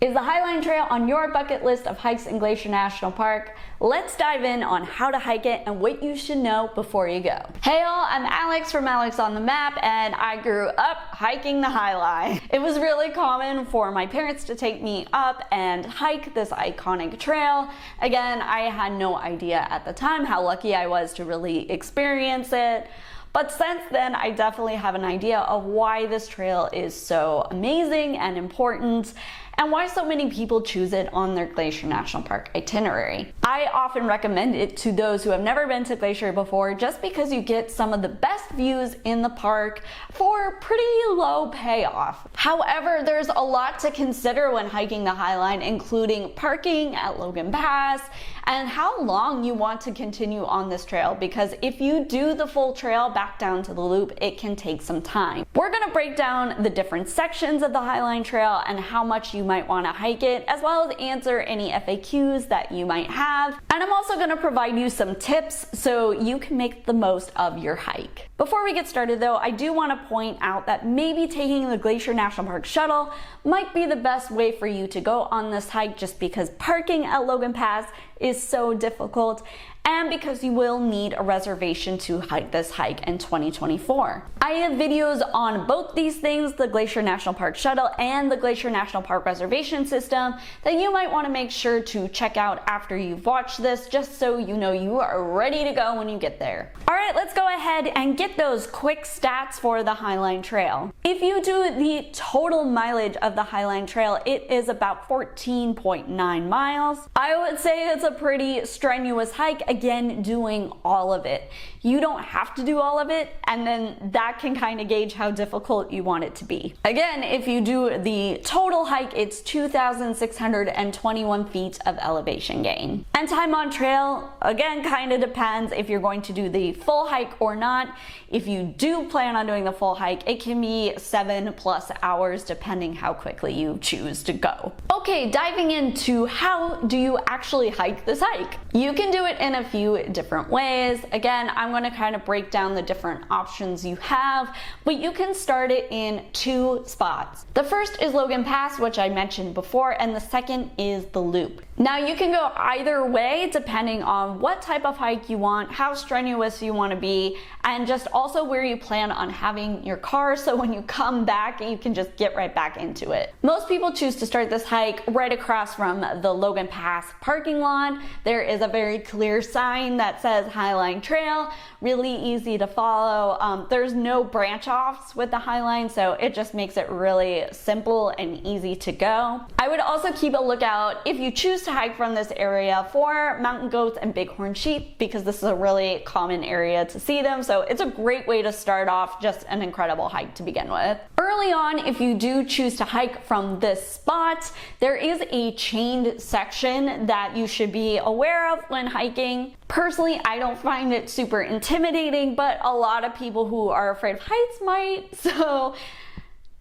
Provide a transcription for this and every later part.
Is the Highline Trail on your bucket list of hikes in Glacier National Park? Let's dive in on how to hike it and what you should know before you go. Hey all, I'm Alex from Alex on the Map, and I grew up hiking the Highline. It was really common for my parents to take me up and hike this iconic trail. Again, I had no idea at the time how lucky I was to really experience it. But since then, I definitely have an idea of why this trail is so amazing and important, and why so many people choose it on their Glacier National Park itinerary. I often recommend it to those who have never been to Glacier before, just because you get some of the best views in the park for pretty low payoff. However, there's a lot to consider when hiking the Highline, including parking at Logan Pass and how long you want to continue on this trail, because if you do the full trail back down to the loop, it can take some time. We're gonna break down the different sections of the Highline Trail and how much you might want to hike it, as well as answer any FAQs that you might have. And I'm also going to provide you some tips so you can make the most of your hike. Before we get started though, I do want to point out that maybe taking the Glacier National Park shuttle might be the best way for you to go on this hike, just because parking at Logan Pass is so difficult, and because you will need a reservation to hike this hike in 2024. I have videos on both these things, the Glacier National Park shuttle and the Glacier National Park reservation system, that you might want to make sure to check out after you've watched this, just so you know you are ready to go when you get there. Alright, let's go ahead and get those quick stats for the Highline Trail. If you do the total mileage of the Highline Trail, it is about 14.9 miles. I would say it's a pretty strenuous hike, again, doing all of it. You don't have to do all of it, and then that can kind of gauge how difficult you want it to be. Again, if you do the total hike, it's 2,621 feet of elevation gain. And time on trail, again, kind of depends if you're going to do the full hike or not. If you do plan on doing the full hike, it can be 7+ hours depending how quickly you choose to go. Okay, diving into how do you actually hike this hike? You can do it in a few different ways. Again, I'm going to kind of break down the different options you have, but you can start it in two spots. The first is Logan Pass, which I mentioned before, and the second is the loop. Now you can go either way depending on what type of hike you want, how strenuous you want to be, and just also where you plan on having your car, so when you come back you can just get right back into it. Most people choose to start this hike right across from the Logan Pass parking lot. There is a very clear sign that says Highline Trail, really easy to follow. There's no branch offs with the Highline, so it just makes it really simple and easy to go. I would also keep a lookout, if you choose to hike from this area, for mountain goats and bighorn sheep, because this is a really common area to see them, so it's a great way to start off just an incredible hike to begin with. Early on, if you do choose to hike from this spot, there is a chained section that you should be aware of when hiking. Personally, I don't find it super intimidating, but a lot of people who are afraid of heights might, so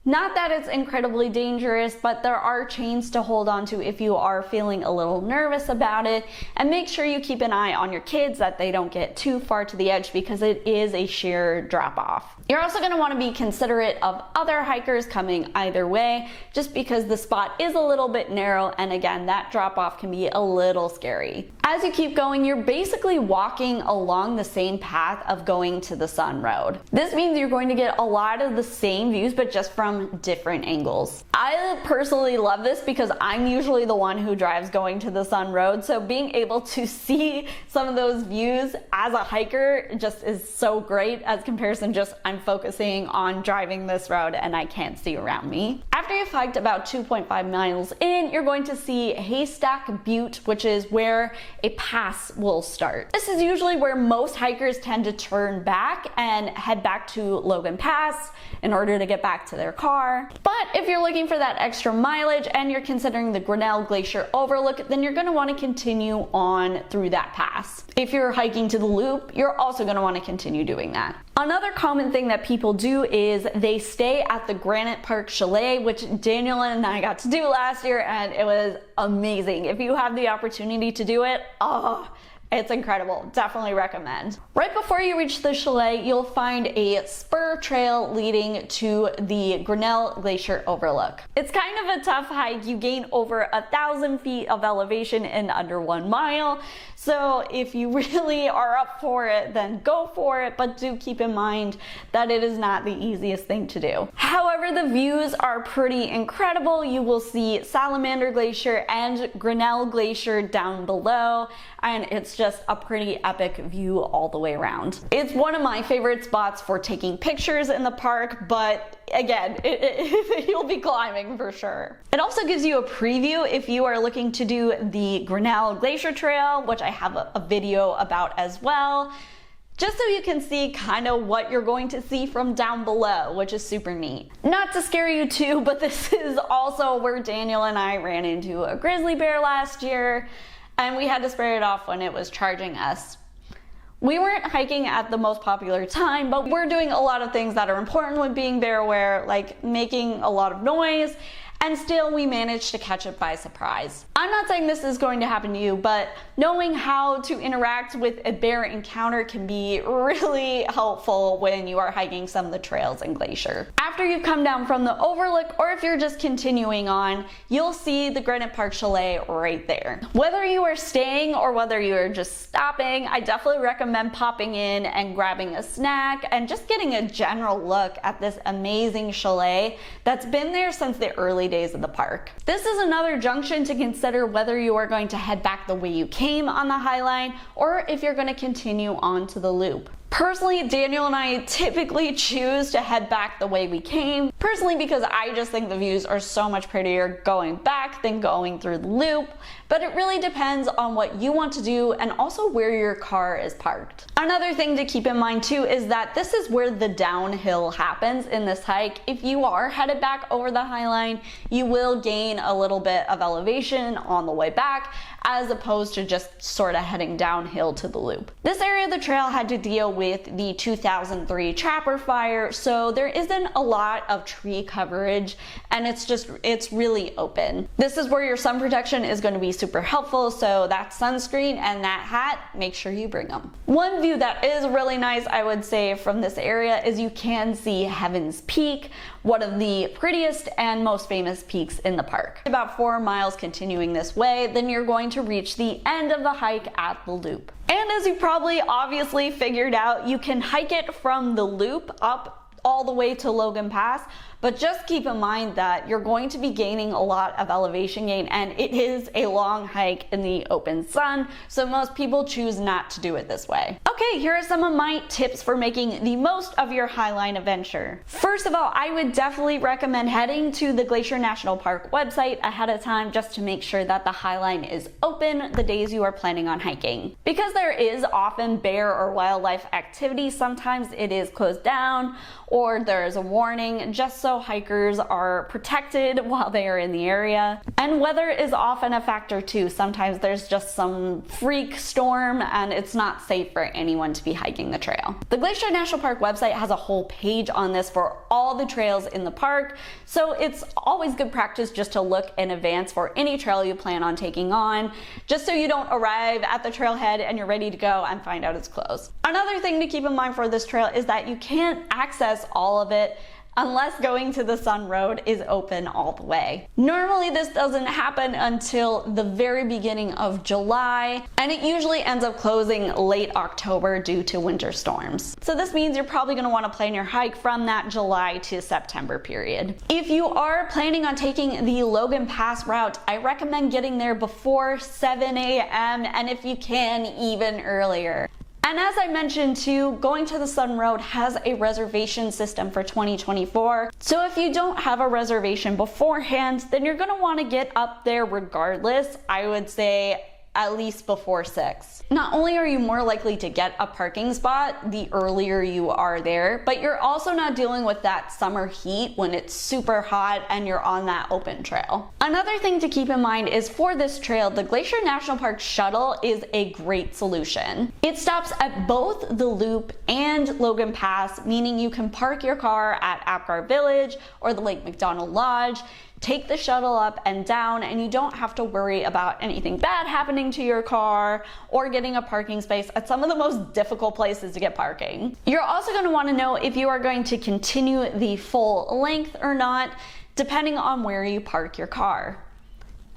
not that it's incredibly dangerous, but there are chains to hold on to if you are feeling a little nervous about it. And make sure you keep an eye on your kids that they don't get too far to the edge, because it is a sheer drop off. You're also going to want to be considerate of other hikers coming either way, just because the spot is a little bit narrow, and again, that drop off can be a little scary. As you keep going, you're basically walking along the same path of going to the Sun Road. This means you're going to get a lot of the same views, but just from different angles. I personally love this because I'm usually the one who drives going to the Sun Road, so being able to see some of those views as a hiker just is so great, as comparison just I'm focusing on driving this road and I can't see around me. After you've hiked about 2.5 miles in, you're going to see Haystack Butte, which is where a pass will start. This is usually where most hikers tend to turn back and head back to Logan Pass in order to get back to their car. But if you're looking for that extra mileage and you're considering the Grinnell Glacier overlook, then you're going to want to continue on through that pass. If you're hiking to the loop, you're also going to want to continue doing that. Another common thing that people do is they stay at the Granite Park Chalet, which Daniel and I got to do last year, and it was amazing. If you have the opportunity to do it, It's incredible. Definitely recommend. Right before you reach the chalet, you'll find a spur trail leading to the Grinnell Glacier overlook. It's kind of a tough hike. You gain over 1,000 feet of elevation in under 1 mile. So if you really are up for it, then go for it, but do keep in mind that it is not the easiest thing to do. However, the views are pretty incredible. You will see Salamander Glacier and Grinnell Glacier down below, and it's just a pretty epic view all the way around. It's one of my favorite spots for taking pictures in the park, but again, you'll be climbing for sure. It also gives you a preview if you are looking to do the Grinnell Glacier Trail, which I have a video about as well, just so you can see kind of what you're going to see from down below, which is super neat. Not to scare you too, but this is also where Daniel and I ran into a grizzly bear last year, and we had to spray it off when it was charging us. We weren't hiking at the most popular time, but we're doing a lot of things that are important with being bear aware, like making a lot of noise, and still we managed to catch it by surprise. I'm not saying this is going to happen to you, but knowing how to interact with a bear encounter can be really helpful when you are hiking some of the trails in Glacier. After you've come down from the overlook, or if you're just continuing on, you'll see the Granite Park Chalet right there. Whether you are staying or whether you are just stopping, I definitely recommend popping in and grabbing a snack and just getting a general look at this amazing chalet that's been there since the early days of the park. This is another junction to consider whether you are going to head back the way you came on the Highline or if you're going to continue on to the loop. Personally, Daniel and I typically choose to head back the way we came, personally because I just think the views are so much prettier going back than going through the loop, but it really depends on what you want to do and also where your car is parked. Another thing to keep in mind too is that this is where the downhill happens in this hike. If you are headed back over the Highline, you will gain a little bit of elevation on the way back, as opposed to just sort of heading downhill to the loop. This area of the trail had to deal with the 2003 Trapper Fire, so there isn't a lot of tree coverage, and it's really open. This is where your sun protection is going to be super helpful, so that sunscreen and that hat, make sure you bring them. One view that is really nice, I would say, from this area is you can see Heaven's Peak, one of the prettiest and most famous peaks in the park. About 4 miles continuing this way, then you're going to reach the end of the hike at the loop. And as you probably obviously figured out, you can hike it from the loop up all the way to Logan Pass, but just keep in mind that you're going to be gaining a lot of elevation gain, and it is a long hike in the open sun, so most people choose not to do it this way. Okay, here are some of my tips for making the most of your Highline adventure. First of all, I would definitely recommend heading to the Glacier National Park website ahead of time just to make sure that the Highline is open the days you are planning on hiking. Because there is often bear or wildlife activity, sometimes it is closed down or there is a warning, just so hikers are protected while they are in the area. And weather is often a factor too. Sometimes there's just some freak storm and it's not safe for anyone to be hiking the trail. The Glacier National Park website has a whole page on this for all the trails in the park, so it's always good practice just to look in advance for any trail you plan on taking on, just so you don't arrive at the trailhead and you're ready to go and find out it's closed. Another thing to keep in mind for this trail is that you can't access all of it unless going to the Sun Road is open all the way. Normally this doesn't happen until the very beginning of July, and it usually ends up closing late October due to winter storms. So this means you're probably going to want to plan your hike from that July to September period. If you are planning on taking the Logan Pass route, I recommend getting there before 7 a.m. and if you can, even earlier. And as I mentioned too, going to the Sun Road has a reservation system for 2024. So if you don't have a reservation beforehand, then you're going to want to get up there regardless. I would say at least before 6. Not only are you more likely to get a parking spot the earlier you are there, but you're also not dealing with that summer heat when it's super hot and you're on that open trail. Another thing to keep in mind is for this trail, the Glacier National Park shuttle is a great solution. It stops at both the loop and Logan Pass, meaning you can park your car at Apgar Village or the Lake McDonald Lodge, take the shuttle up and down, and you don't have to worry about anything bad happening to your car or getting a parking space at some of the most difficult places to get parking. You're also going to want to know if you are going to continue the full length or not, depending on where you park your car.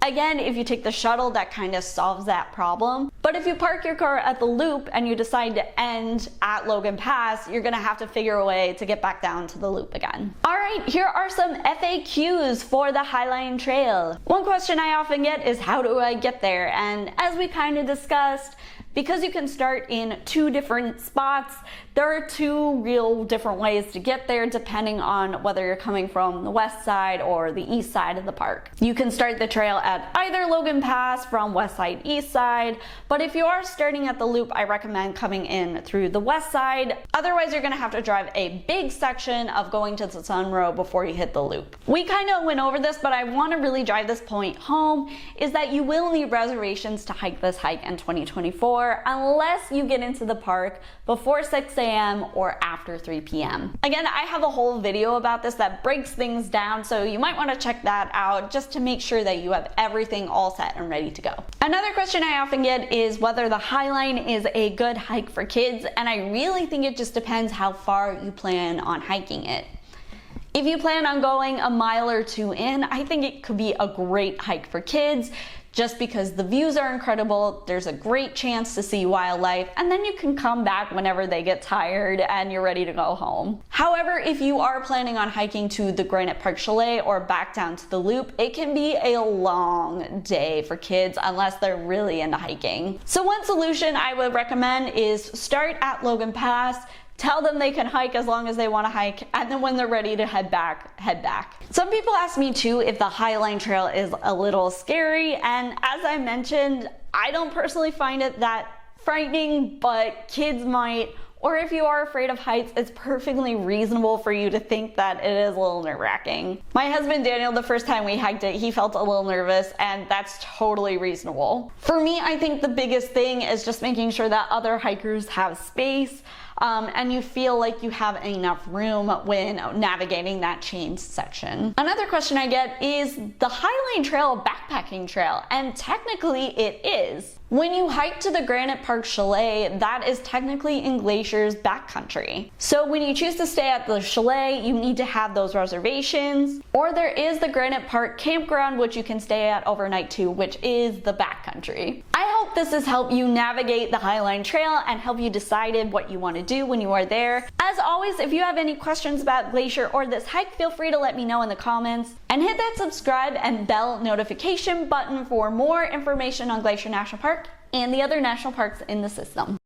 Again, if you take the shuttle, that kind of solves that problem. But if you park your car at the loop and you decide to end at Logan Pass, you're gonna have to figure a way to get back down to the loop again. All right, here are some FAQs for the Highline Trail. One question I often get is, how do I get there? And as we kind of discussed, because you can start in 2 different spots, there are 2 real different ways to get there depending on whether you're coming from the west side or the east side of the park. You can start the trail at either Logan Pass from west side, east side, but if you are starting at the loop, I recommend coming in through the west side. Otherwise, you're gonna have to drive a big section of going to the Sun Road before you hit the loop. We kind of went over this, but I wanna really drive this point home, is that you will need reservations to hike this hike in 2024 unless you get into the park before 6 a.m. or after 3 p.m. Again, I have a whole video about this that breaks things down, so you might want to check that out just to make sure that you have everything all set and ready to go. Another question I often get is whether the Highline is a good hike for kids, and I really think it just depends how far you plan on hiking it. If you plan on going a mile or 2 in, I think it could be a great hike for kids, just because the views are incredible, there's a great chance to see wildlife, and then you can come back whenever they get tired and you're ready to go home. However, if you are planning on hiking to the Granite Park Chalet or back down to the loop, it can be a long day for kids unless they're really into hiking. So one solution I would recommend is start at Logan Pass, tell them they can hike as long as they want to hike, and then when they're ready to head back, head back. Some people ask me too if the Highline Trail is a little scary, and as I mentioned, I don't personally find it that frightening, but kids might. Or if you are afraid of heights, it's perfectly reasonable for you to think that it is a little nerve-wracking. My husband Daniel, the first time we hiked it, he felt a little nervous, and that's totally reasonable. For me, I think the biggest thing is just making sure that other hikers have space, and you feel like you have enough room when navigating that changed section. Another question I get is the Highline Trail a backpacking trail? And technically it is. When you hike to the Granite Park Chalet, that is technically in Glacier's backcountry. So when you choose to stay at the chalet, you need to have those reservations. Or there is the Granite Park campground, which you can stay at overnight too, which is the backcountry. I hope this has helped you navigate the Highline Trail and help you decide what you want to do when you are there. As always, if you have any questions about Glacier or this hike, feel free to let me know in the comments. And hit that subscribe and bell notification button for more information on Glacier National Park and the other national parks in the system.